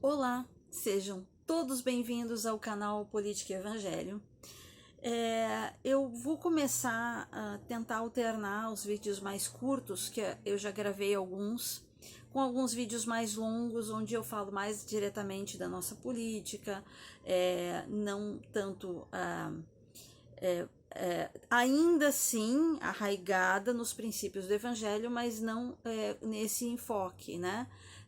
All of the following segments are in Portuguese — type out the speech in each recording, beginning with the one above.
Olá, sejam todos bem-vindos ao canal Política e Evangelho. Eu vou começar a tentar alternar os vídeos mais curtos, que eu já gravei alguns, com alguns vídeos mais longos, onde eu falo mais diretamente da nossa política, não tanto ainda assim arraigada nos princípios do Evangelho, mas não nesse enfoque, né?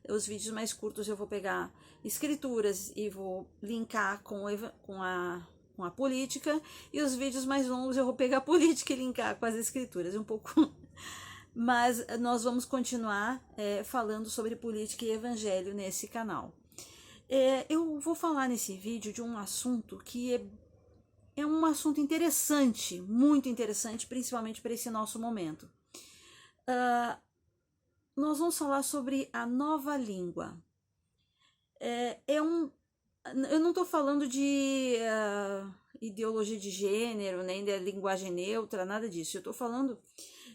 Os vídeos mais curtos eu vou pegar escrituras e vou linkar com a política, e os vídeos mais longos eu vou pegar a política e linkar com as escrituras, um pouco. Mas nós vamos continuar falando sobre política e evangelho nesse canal. Eu vou falar nesse vídeo de um assunto que é um assunto interessante, muito interessante, principalmente para esse nosso momento. Nós vamos falar sobre a nova língua. Eu não estou falando de ideologia de gênero, nem da linguagem neutra, nada disso. Eu estou falando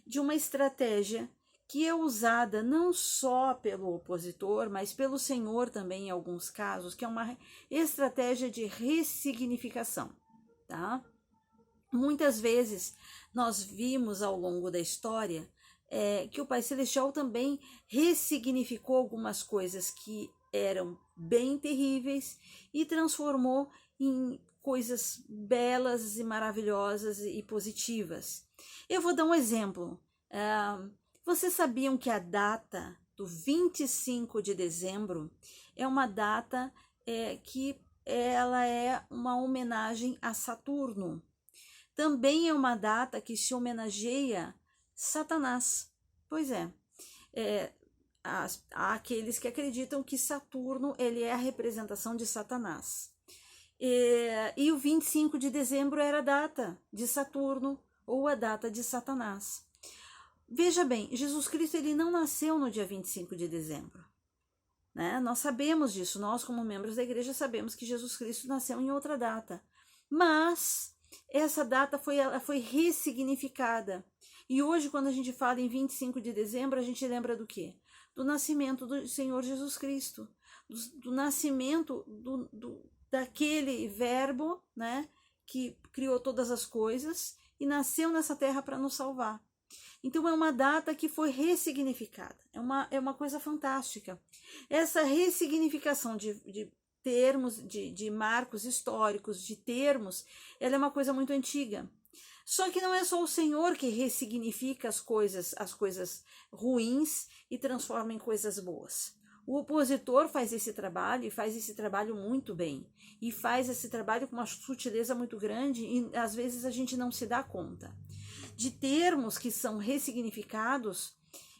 de uma estratégia que é usada não só pelo opositor, mas pelo Senhor também em alguns casos, que é uma estratégia de ressignificação, tá? Muitas vezes nós vimos ao longo da história que o Pai Celestial também ressignificou algumas coisas que eram bem terríveis e transformou em coisas belas e maravilhosas e positivas. Eu vou dar um exemplo. Vocês sabiam que a data do 25 de dezembro é uma data que ela é uma homenagem a Saturno? Também é uma data que se homenageia Satanás. Pois há aqueles que acreditam que Saturno ele é a representação de Satanás. E o 25 de dezembro era a data de Saturno ou a data de Satanás. Veja bem, Jesus Cristo ele não nasceu no dia 25 de dezembro. Né? Nós sabemos disso, nós como membros da igreja sabemos que Jesus Cristo nasceu em outra data. Mas essa data foi ressignificada. E hoje, quando a gente fala em 25 de dezembro, a gente lembra do quê? Do nascimento do Senhor Jesus Cristo, do nascimento daquele verbo, né, que criou todas as coisas e nasceu nessa terra para nos salvar. Então é uma data que foi ressignificada, é uma coisa fantástica. Essa ressignificação de termos, de marcos históricos, de termos, ela é uma coisa muito antiga. Só que não é só o Senhor que ressignifica as coisas ruins e transforma em coisas boas. O opositor faz esse trabalho e faz esse trabalho muito bem. E faz esse trabalho com uma sutileza muito grande e às vezes a gente não se dá conta. De termos que são ressignificados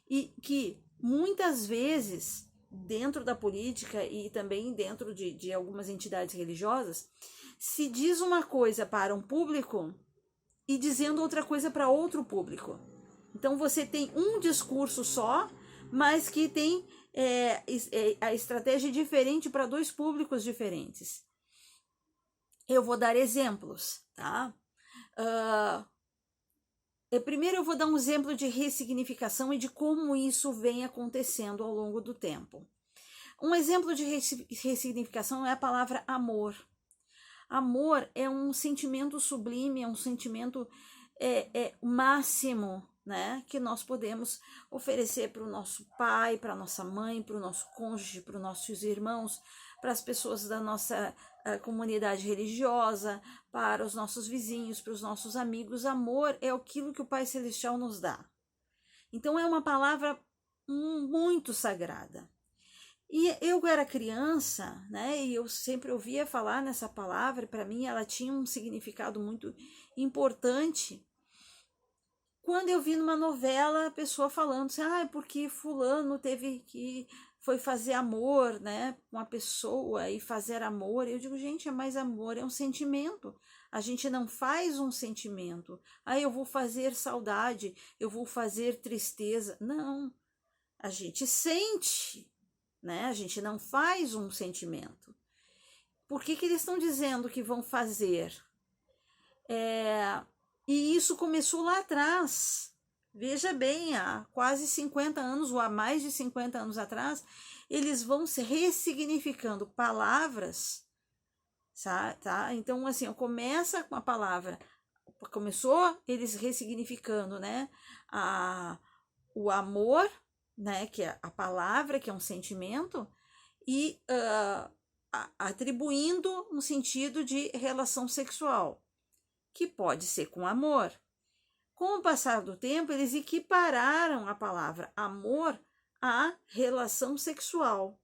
e que muitas vezes dentro da política e também dentro de algumas entidades religiosas se diz uma coisa para um público e dizendo outra coisa para outro público. Então você tem um discurso só, mas que tem a estratégia diferente para dois públicos diferentes. Eu vou dar exemplos, tá? Primeiro eu vou dar um exemplo de ressignificação e de como isso vem acontecendo ao longo do tempo. Um exemplo de ressignificação é a palavra amor. Amor é um sentimento sublime, é um sentimento máximo, né, que nós podemos oferecer para o nosso pai, para a nossa mãe, para o nosso cônjuge, para os nossos irmãos, para as pessoas da nossa comunidade religiosa, para os nossos vizinhos, para os nossos amigos. Amor é aquilo que o Pai Celestial nos dá. Então é uma palavra muito sagrada. E eu era criança, né, e eu sempre ouvia falar nessa palavra, para mim ela tinha um significado muito importante. Quando eu vi numa novela a pessoa falando assim, porque fulano foi fazer amor, né, com a pessoa e fazer amor, eu digo, gente, mas amor é um sentimento, a gente não faz um sentimento, eu vou fazer saudade, eu vou fazer tristeza, não, a gente sente, né? A gente não faz um sentimento. Por que eles estão dizendo que vão fazer? E isso começou lá atrás, Veja bem, há quase 50 anos, ou há mais de 50 anos atrás, eles vão se ressignificando palavras, tá? Então, assim, começa com a palavra, começou eles ressignificando, né? O amor, né? Que é a palavra, que é um sentimento, e atribuindo no sentido de relação sexual, que pode ser com amor. Com o passar do tempo, eles equipararam a palavra amor à relação sexual,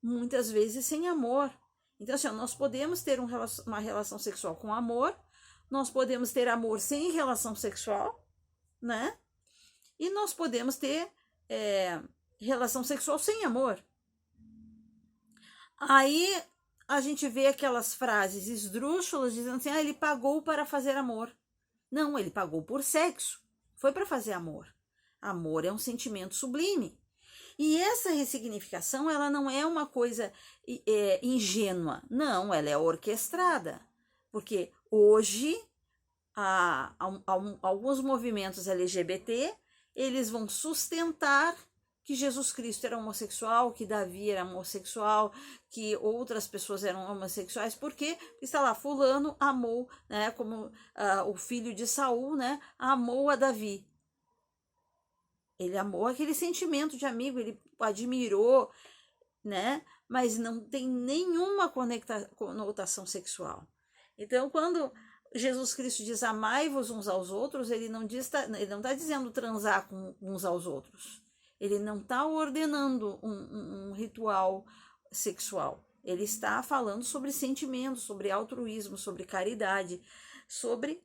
muitas vezes sem amor. Então, assim, nós podemos ter uma relação sexual com amor, nós podemos ter amor sem relação sexual, né? E nós podemos ter relação sexual sem amor. Aí a gente vê aquelas frases esdrúxulas dizendo assim: ele pagou para fazer amor. Não, ele pagou por sexo. Foi para fazer amor. Amor é um sentimento sublime. E essa ressignificação, ela não é uma coisa ingênua. Não, ela é orquestrada. Porque hoje, alguns movimentos LGBT, eles vão sustentar que Jesus Cristo era homossexual, que Davi era homossexual, que outras pessoas eram homossexuais, porque está lá, fulano amou, né, como o filho de Saul, né, amou a Davi. Ele amou aquele sentimento de amigo, ele admirou, né, mas não tem nenhuma conotação sexual. Então, quando Jesus Cristo diz amai-vos uns aos outros, ele não está dizendo transar com uns aos outros. Ele não está ordenando um ritual sexual. Ele está falando sobre sentimentos, sobre altruísmo, sobre caridade, sobre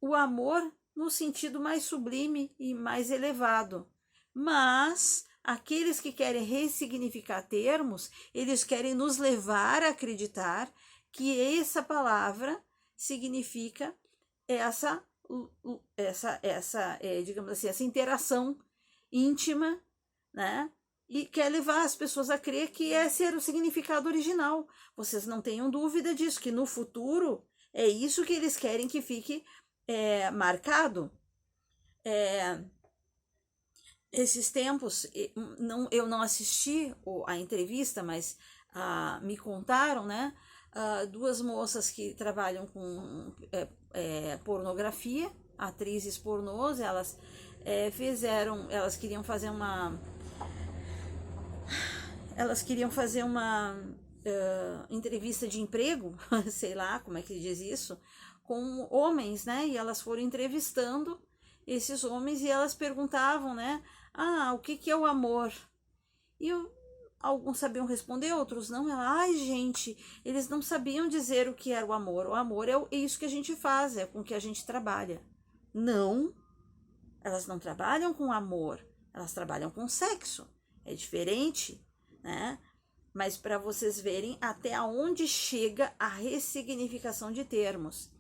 o amor no sentido mais sublime e mais elevado. Mas aqueles que querem ressignificar termos, eles querem nos levar a acreditar que essa palavra significa digamos assim, essa interação íntima, né? E quer levar as pessoas a crer que esse era o significado original. Vocês não tenham dúvida disso, que no futuro é isso que eles querem que fique marcado. Esses tempos, eu não assisti a entrevista, mas me contaram, né? Duas moças que trabalham com pornografia, atrizes pornôs, elas queriam fazer uma entrevista de emprego, sei lá como é que diz isso, com homens, né? E elas foram entrevistando esses homens e elas perguntavam, né? O que é o amor? E alguns sabiam responder, outros não. Gente, eles não sabiam dizer o que era o amor. O amor é isso que a gente faz, é com que a gente trabalha. Não, elas não trabalham com amor, elas trabalham com sexo. É diferente, né? Mas para vocês verem até onde chega a ressignificação de termos.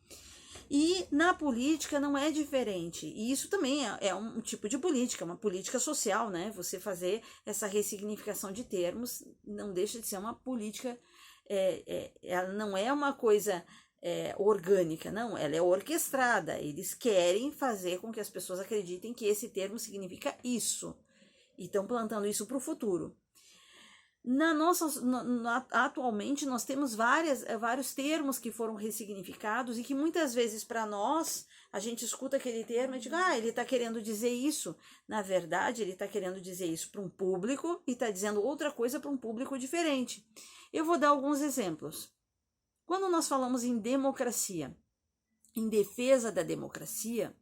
E na política não é diferente. E isso também é um tipo de política, uma política social, né? Você fazer essa ressignificação de termos não deixa de ser uma política, ela não é uma coisa orgânica, não, ela é orquestrada. Eles querem fazer com que as pessoas acreditem que esse termo significa isso. E estão plantando isso para o futuro. Atualmente nós temos vários termos que foram ressignificados e que muitas vezes para nós a gente escuta aquele termo e diz, ele está querendo dizer isso. Na verdade, ele está querendo dizer isso para um público e está dizendo outra coisa para um público diferente. Eu vou dar alguns exemplos. Quando nós falamos em democracia, em defesa da democracia,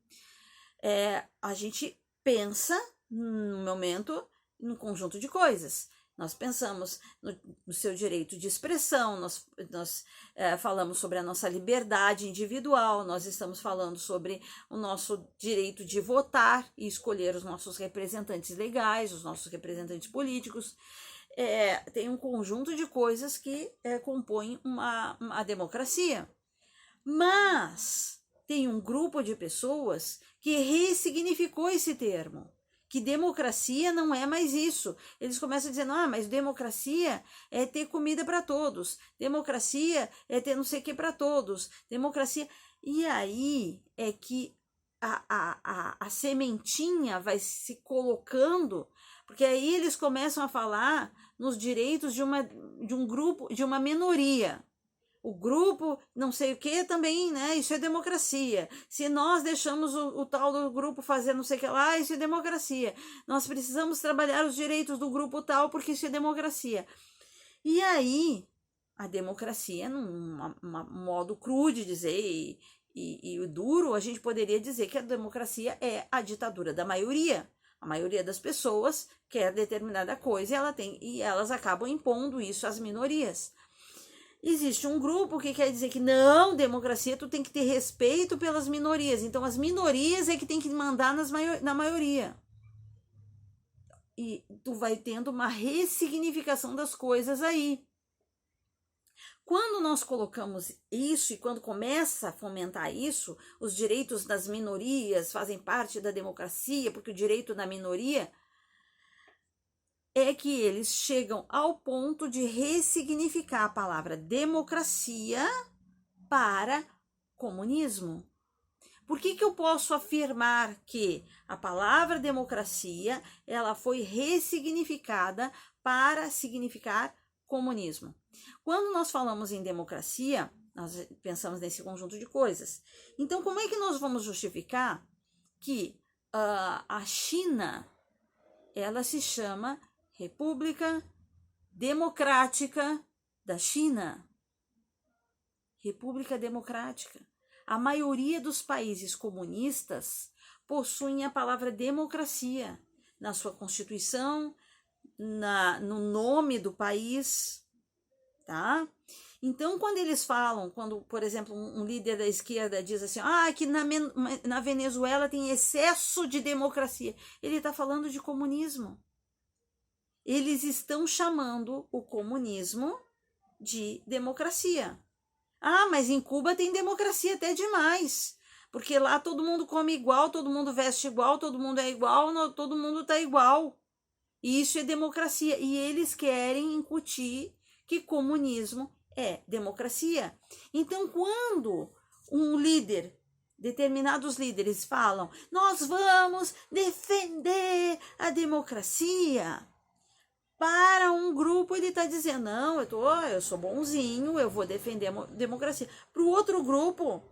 a gente pensa no momento num conjunto de coisas. Nós pensamos no seu direito de expressão, nós falamos sobre a nossa liberdade individual, nós estamos falando sobre o nosso direito de votar e escolher os nossos representantes legais, os nossos representantes políticos. Tem um conjunto de coisas que compõem uma democracia. Mas tem um grupo de pessoas que ressignificou esse termo. Que democracia não é mais isso. Eles começam dizendo, mas democracia é ter comida para todos. Democracia é ter não sei o que para todos. Democracia... E aí é que a sementinha vai se colocando, porque aí eles começam a falar nos direitos de um grupo, de uma minoria. O grupo, não sei o que também, né? Isso é democracia. Se nós deixamos o tal do grupo fazer não sei o que lá, isso é democracia. Nós precisamos trabalhar os direitos do grupo tal, porque isso é democracia. E aí, a democracia, num modo cru de dizer e duro, a gente poderia dizer que a democracia é a ditadura da maioria. A maioria das pessoas quer determinada coisa e elas acabam impondo isso às minorias. Existe um grupo que quer dizer que não, democracia, tu tem que ter respeito pelas minorias. Então, as minorias é que tem que mandar na maioria. E tu vai tendo uma ressignificação das coisas aí. Quando nós colocamos isso e quando começa a fomentar isso, os direitos das minorias fazem parte da democracia, porque o direito da minoria é que eles chegam ao ponto de ressignificar a palavra democracia para comunismo. Por que eu posso afirmar que a palavra democracia ela foi ressignificada para significar comunismo? Quando nós falamos em democracia, nós pensamos nesse conjunto de coisas. Então, como é que nós vamos justificar que a China ela se chama República Democrática da China? República Democrática. A maioria dos países comunistas possuem a palavra democracia na sua constituição, no nome do país, tá? Então, quando eles falam, quando, por exemplo, um líder da esquerda diz assim, que na Venezuela tem excesso de democracia, ele está falando de comunismo. Eles estão chamando o comunismo de democracia. Mas em Cuba tem democracia até demais, porque lá todo mundo come igual, todo mundo veste igual, todo mundo é igual, todo mundo tá igual. E isso é democracia. E eles querem incutir que comunismo é democracia. Então, quando um líder, determinados líderes falam, nós vamos defender a democracia, para um grupo ele está dizendo, não, eu sou bonzinho, eu vou defender a democracia. Para o outro grupo,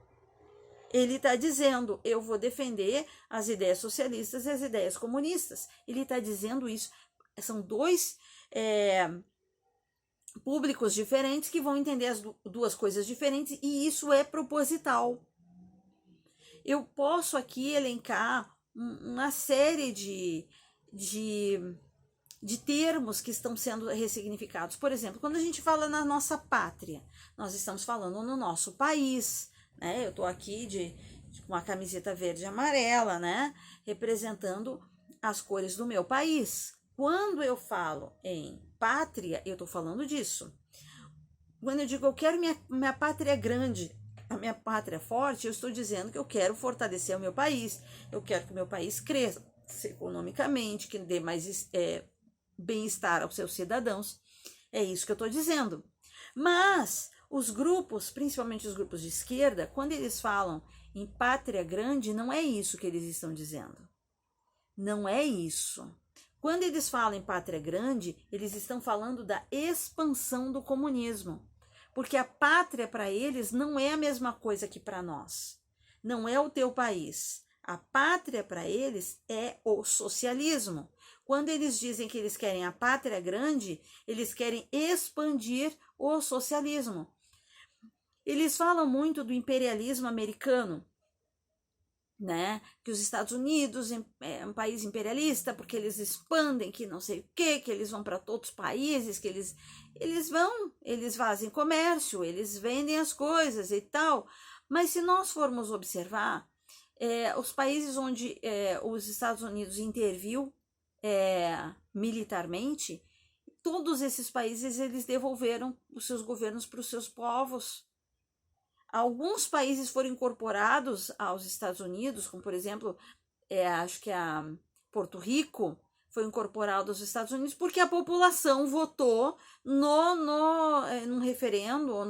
ele está dizendo, eu vou defender as ideias socialistas e as ideias comunistas. Ele está dizendo isso. São dois públicos diferentes que vão entender as duas coisas diferentes e isso é proposital. Eu posso aqui elencar uma série de termos que estão sendo ressignificados. Por exemplo, quando a gente fala na nossa pátria, nós estamos falando no nosso país, né? Eu estou aqui com uma camiseta verde e amarela, né? Representando as cores do meu país. Quando eu falo em pátria, eu estou falando disso. Quando eu digo eu quero minha pátria grande, a minha pátria forte, eu estou dizendo que eu quero fortalecer o meu país, eu quero que o meu país cresça economicamente, que dê mais bem-estar aos seus cidadãos. É isso que eu estou dizendo. Mas os grupos, principalmente os grupos de esquerda, quando eles falam em pátria grande, não é isso que eles estão dizendo. Não é isso. Quando eles falam em pátria grande, eles estão falando da expansão do comunismo. Porque a pátria para eles não é a mesma coisa que para nós. Não é o teu país. A pátria para eles é o socialismo. Quando eles dizem que eles querem a pátria grande, eles querem expandir o socialismo. Eles falam muito do imperialismo americano, né? Que os Estados Unidos é um país imperialista porque eles expandem, que não sei o quê, que eles vão para outros países, que eles fazem comércio, eles vendem as coisas e tal. Mas se nós formos observar, os países onde os Estados Unidos interviu militarmente, todos esses países eles devolveram os seus governos para os seus povos. Alguns países foram incorporados aos Estados Unidos, como por exemplo, acho que a Porto Rico foi incorporado aos Estados Unidos porque a população votou num referendo ou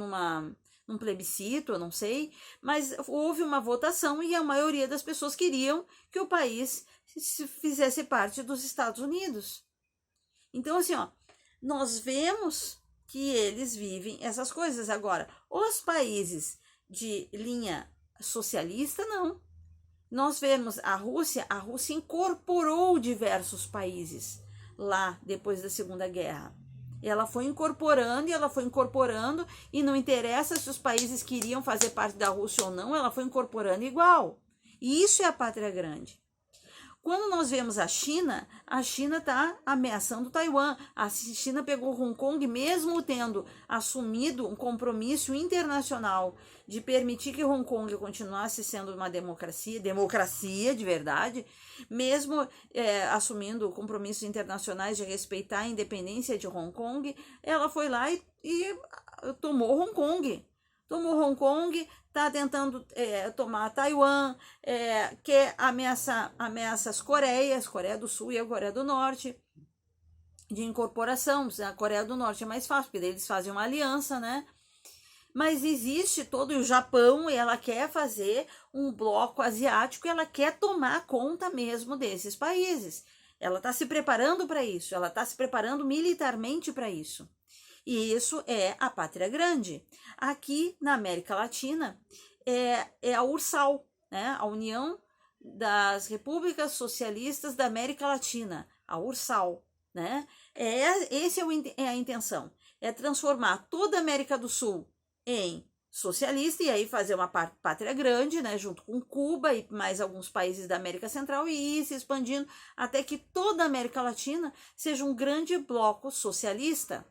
num plebiscito, eu não sei, mas houve uma votação e a maioria das pessoas queriam que o país fizesse parte dos Estados Unidos. Então, assim, ó, nós vemos que eles vivem essas coisas. Agora, os países de linha socialista, não. Nós vemos a Rússia incorporou diversos países lá depois da Segunda Guerra. Ela foi incorporando, e não interessa se os países queriam fazer parte da Rússia ou não, ela foi incorporando igual. E isso é a pátria grande. Quando nós vemos a China está ameaçando Taiwan. A China pegou Hong Kong, mesmo tendo assumido um compromisso internacional de permitir que Hong Kong continuasse sendo uma democracia de verdade, mesmo assumindo compromissos internacionais de respeitar a independência de Hong Kong, ela foi lá e tomou Hong Kong. Tomou Hong Kong, está tentando tomar Taiwan, quer ameaça as Coreia do Sul e a Coreia do Norte, de incorporação. A Coreia do Norte é mais fácil, porque daí eles fazem uma aliança, né? Mas existe todo o Japão, e ela quer fazer um bloco asiático, e ela quer tomar conta mesmo desses países. Ela está se preparando para isso, ela está se preparando militarmente para isso. E isso é a pátria grande. Aqui na América Latina é a URSAL, né? A União das Repúblicas Socialistas da América Latina, a URSAL, né? Essa é a intenção, é transformar toda a América do Sul em socialista e aí fazer uma pátria grande, né? Junto com Cuba e mais alguns países da América Central, e ir se expandindo até que toda a América Latina seja um grande bloco socialista.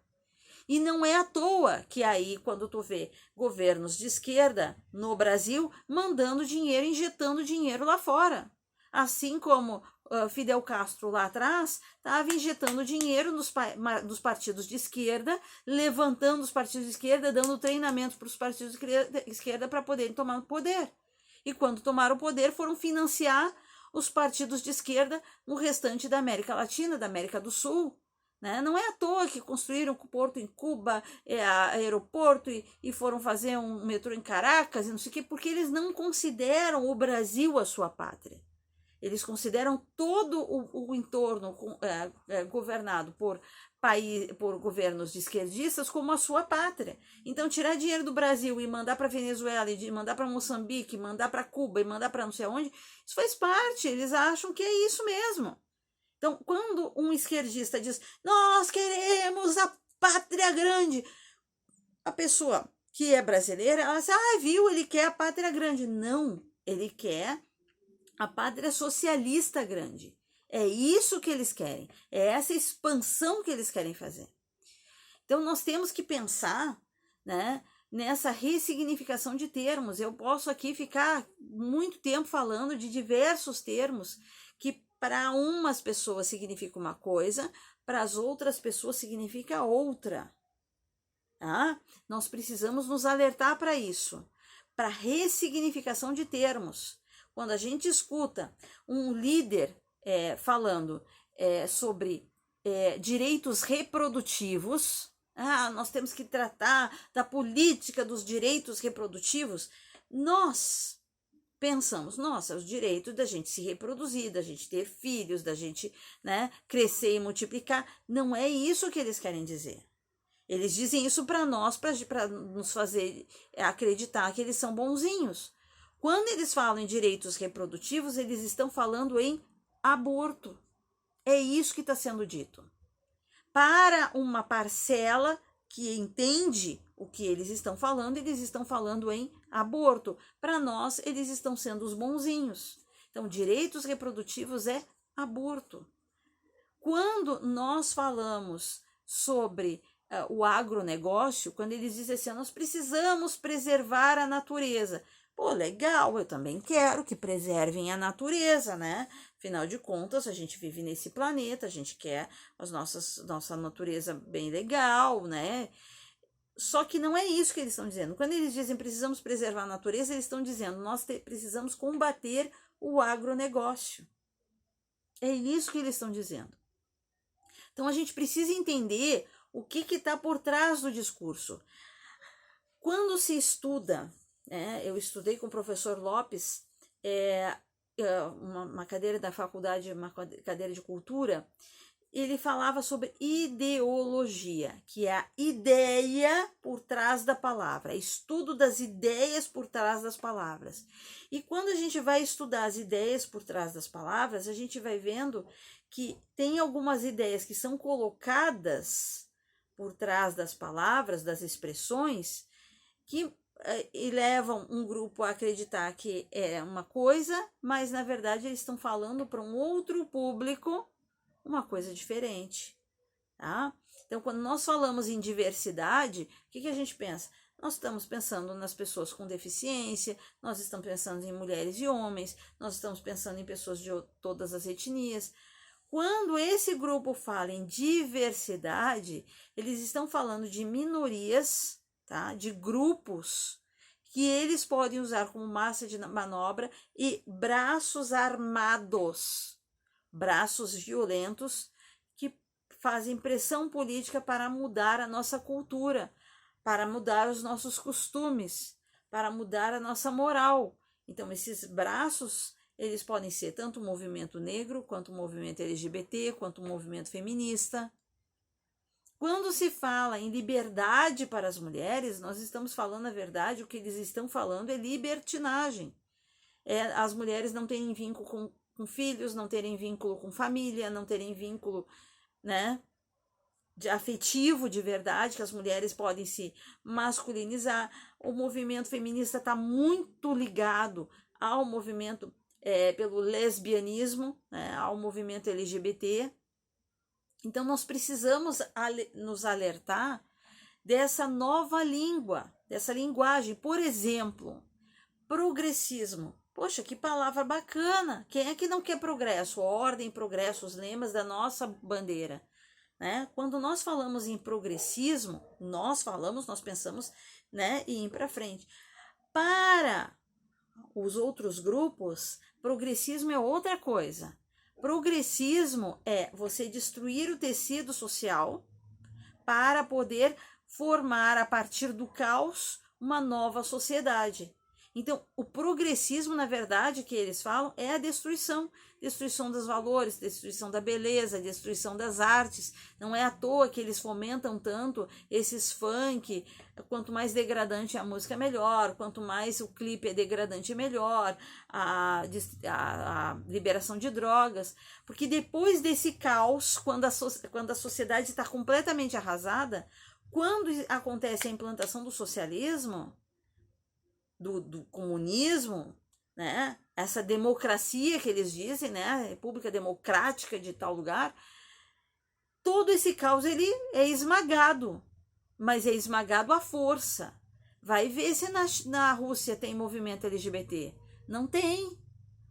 E não é à toa que aí, quando tu vê governos de esquerda no Brasil mandando dinheiro, injetando dinheiro lá fora. Assim como Fidel Castro lá atrás estava injetando dinheiro nos partidos de esquerda, levantando os partidos de esquerda, dando treinamento para os partidos de esquerda para poderem tomar o poder. E quando tomaram o poder, foram financiar os partidos de esquerda no restante da América Latina, da América do Sul. Né? Não é à toa que construíram o porto em Cuba, aeroporto, e foram fazer um metrô em Caracas, e não sei o quê, porque eles não consideram o Brasil a sua pátria. Eles consideram todo o entorno governado por governos de esquerdistas como a sua pátria. Então, tirar dinheiro do Brasil e mandar para Venezuela, e mandar para Moçambique, mandar para Cuba e mandar para não sei aonde, isso faz parte. Eles acham que é isso mesmo. Então, quando um esquerdista diz, nós queremos a pátria grande, a pessoa que é brasileira, ela diz, viu, ele quer a pátria grande. Não, ele quer a pátria socialista grande. É isso que eles querem, é essa expansão que eles querem fazer. Então, nós temos que pensar, né, nessa ressignificação de termos. Eu posso aqui ficar muito tempo falando de diversos termos que para umas pessoas significa uma coisa, para as outras pessoas significa outra. Tá? Nós precisamos nos alertar para isso, para ressignificação de termos. Quando a gente escuta um líder falando sobre direitos reprodutivos, nós temos que tratar da política dos direitos reprodutivos, nós pensamos, nossa, os direitos da gente se reproduzir, da gente ter filhos, da gente, né, crescer e multiplicar. Não é isso que eles querem dizer. Eles dizem isso para nós, para nos fazer acreditar que eles são bonzinhos. Quando eles falam em direitos reprodutivos, eles estão falando em aborto. É isso que está sendo dito. Para uma parcela que entende o que eles estão falando em aborto. Para nós, eles estão sendo os bonzinhos. Então, direitos reprodutivos é aborto. Quando nós falamos sobre o agronegócio, quando eles dizem assim, nós precisamos preservar a natureza. Pô, legal, eu também quero que preservem a natureza, né? Afinal de contas, a gente vive nesse planeta, a gente quer nossa natureza bem legal, né? Só que não é isso que eles estão dizendo. Quando eles dizem precisamos preservar a natureza, eles estão dizendo nós precisamos combater o agronegócio. É isso que eles estão dizendo. Então a gente precisa entender o que está por trás do discurso. Quando se estuda, né, eu estudei com o professor Lopes, uma cadeira da faculdade, uma cadeira de cultura, ele falava sobre ideologia, que é a ideia por trás da palavra, estudo das ideias por trás das palavras. E quando a gente vai estudar as ideias por trás das palavras, a gente vai vendo que tem algumas ideias que são colocadas por trás das palavras, das expressões, que levam um grupo a acreditar que é uma coisa, mas na verdade eles estão falando para um outro público uma coisa diferente, tá? Então, quando nós falamos em diversidade, o que a gente pensa? Nós estamos pensando nas pessoas com deficiência, nós estamos pensando em mulheres e homens, nós estamos pensando em pessoas de todas as etnias. Quando esse grupo fala em diversidade, eles estão falando de minorias, tá? De grupos que eles podem usar como massa de manobra e braços armados, braços violentos que fazem pressão política para mudar a nossa cultura, para mudar os nossos costumes, para mudar a nossa moral. Então, esses braços, eles podem ser tanto o movimento negro, quanto o movimento LGBT, quanto o movimento feminista. Quando se fala em liberdade para as mulheres, nós estamos falando, na verdade, o que eles estão falando é libertinagem. As mulheres não terem vínculo com filhos, não terem vínculo com família, não terem vínculo, né, de afetivo de verdade, que as mulheres podem se masculinizar. O movimento feminista está muito ligado ao movimento pelo lesbianismo, né, ao movimento LGBT. Então, nós precisamos nos alertar dessa nova língua, dessa linguagem. Por exemplo, progressismo. Poxa, que palavra bacana! Quem é que não quer progresso? Ordem, progresso, os lemas da nossa bandeira, né? Quando nós falamos em progressismo, nós pensamos, né, em ir para frente. Para os outros grupos, progressismo é outra coisa. Progressismo é você destruir o tecido social para poder formar, a partir do caos, uma nova sociedade. Então, o progressismo, na verdade, que eles falam, é a destruição dos valores, destruição da beleza, destruição das artes. Não é à toa que eles fomentam tanto esses funk. Quanto mais degradante a música, melhor. Quanto mais o clipe é degradante, melhor. A liberação de drogas. Porque depois desse caos, quando a sociedade está completamente arrasada, quando acontece a implantação do socialismo, do comunismo, né? Essa democracia que eles dizem, né? A República Democrática de tal lugar, todo esse caos ele é esmagado, mas é esmagado à força. Vai ver se na Rússia tem movimento LGBT. Não tem.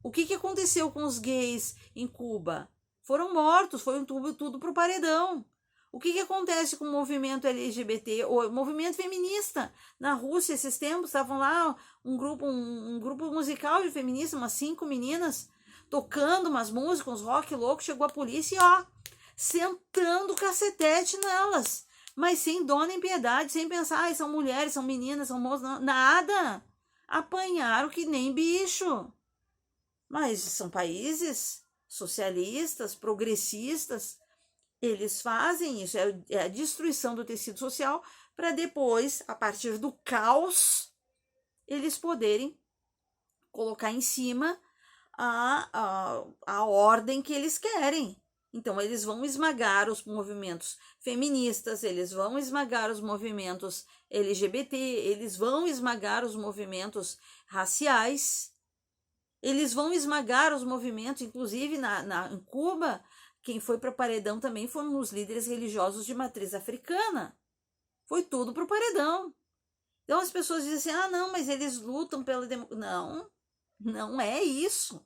O que aconteceu com os gays em Cuba? Foram mortos, foi tudo pro paredão. O que acontece com o movimento LGBT, ou movimento feminista? Na Rússia, esses tempos, estavam lá um grupo musical de feministas, umas 5 meninas, tocando umas músicas, uns rock louco, chegou a polícia e, sentando cacetete nelas. Mas sem dó nem piedade, sem pensar, são mulheres, são meninas, são moças, não, nada. Apanharam que nem bicho. Mas são países socialistas, progressistas. Eles fazem isso, é a destruição do tecido social, para depois, a partir do caos, eles poderem colocar em cima a ordem que eles querem. Então, eles vão esmagar os movimentos feministas, eles vão esmagar os movimentos LGBT, eles vão esmagar os movimentos raciais, eles vão esmagar os movimentos, inclusive em Cuba. Quem foi para o paredão também foram os líderes religiosos de matriz africana. Foi tudo para o paredão. Então as pessoas dizem assim, não, mas eles lutam pela democracia. Não, não é isso.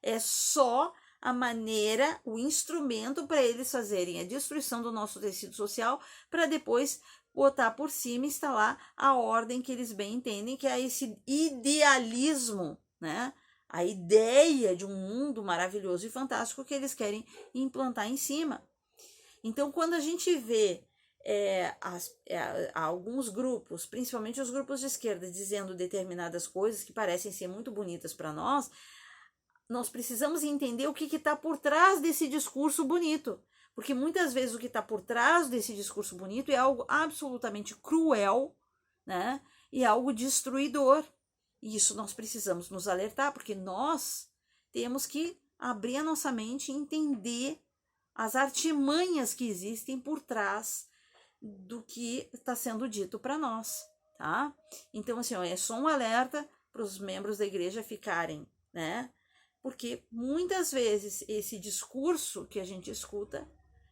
É só a maneira, o instrumento para eles fazerem a destruição do nosso tecido social, para depois botar por cima e instalar a ordem que eles bem entendem, que é esse idealismo, né? A ideia de um mundo maravilhoso e fantástico que eles querem implantar em cima. Então, quando a gente vê há alguns grupos, principalmente os grupos de esquerda, dizendo determinadas coisas que parecem ser muito bonitas para nós precisamos entender o que está por trás desse discurso bonito. Porque muitas vezes o que está por trás desse discurso bonito é algo absolutamente cruel, né? E algo destruidor. E isso nós precisamos nos alertar, porque nós temos que abrir a nossa mente e entender as artimanhas que existem por trás do que está sendo dito para nós, tá? Então, assim, ó, é só um alerta para os membros da igreja ficarem, né? Porque muitas vezes esse discurso que a gente escuta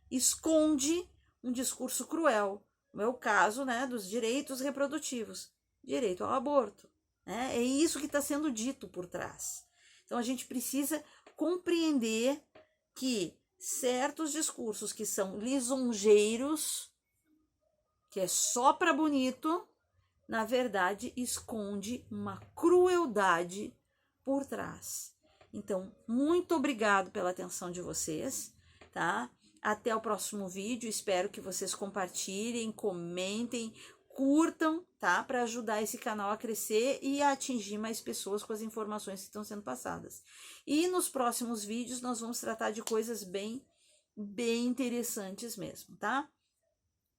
esconde um discurso cruel. No meu caso, né, dos direitos reprodutivos, direito ao aborto, né? É isso que está sendo dito por trás. Então a gente precisa compreender que certos discursos que são lisonjeiros, que é só para bonito, na verdade esconde uma crueldade por trás. Então, muito obrigado pela atenção de vocês, tá? Até o próximo vídeo, espero que vocês compartilhem, comentem, curtam, tá? Para ajudar esse canal a crescer e a atingir mais pessoas com as informações que estão sendo passadas. E nos próximos vídeos nós vamos tratar de coisas bem interessantes mesmo, tá?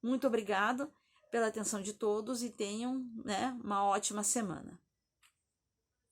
Muito obrigado pela atenção de todos e tenham, né, uma ótima semana.